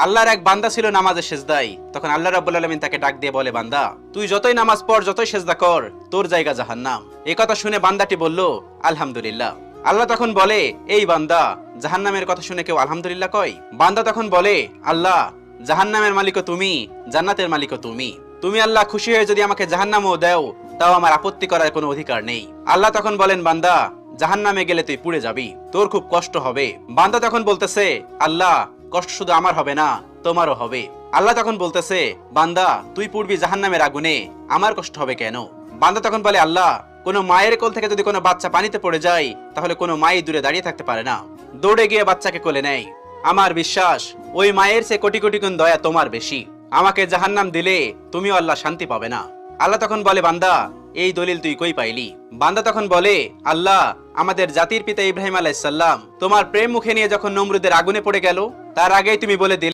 আল্লাহর এক বান্দা ছিল নামাজে সেজদায়। তখন আল্লাহ রাব্বুল আলামিন তাকে ডাক দিয়ে বলে, বান্দা তুই যতই নামাজ পড়, যতই সেজদা কর, তোর জায়গা জাহান্নাম। এই কথা শুনে বান্দাটি বলল, আলহামদুলিল্লাহ। আল্লাহ তখন বলে, এই বান্দা, জাহান্নামের কথা শুনে কেউ আলহামদুলিল্লাহ কয়? বান্দা তখন বলে, আল্লাহ, জাহান্নামের মালিকও তুমি, জান্নাতের মালিকও তুমি। তুমি আল্লাহ খুশি হয়ে যদি আমাকে জাহান্নামও দাও, তাও আমার আপত্তি করার কোনো অধিকার নেই। আল্লাহ তখন বলেন, বান্দা, জাহান্নামে গেলে তুই পুড়ে যাবি, তোর খুব কষ্ট হবে। বান্দা তখন বলতেছে, আল্লাহ, কষ্ট শুধু আমার হবে না, তোমারও হবে। আল্লাহ তখন বলতেছে, বান্দা, তুই পুড়বি জাহান্নামের আগুনে, আমার কষ্ট হবে কেন? বান্দা তখন বলে, আল্লাহ, কোনো মায়ের কোল থেকে যদি কোনো বাচ্চা পানিতে পড়ে যায়, তাহলে কোনো মাই দূরে দাঁড়িয়ে থাকতে পারে না, দৌড়ে গিয়ে বাচ্চাকে কোলে নেয়। আমার বিশ্বাস ওই মায়ের চেয়ে কোটি কোটি গুণ দয়া তোমার বেশি। আমাকে জাহান্নাম দিলে তুমিও আল্লাহ শান্তি পাবে না। আল্লাহ তখন বলে, বান্দা, এই দলিল তুই কই পাইলি? বান্দা তখন বলে, আল্লাহ, আমাদের জাতির পিতা ইব্রাহিম আলাইহিস সালাম তোমার প্রেম মুখে নিয়ে যখন নমরুদের আগুনে পড়ে গেল, তার আগেই তুমি বলে দিলে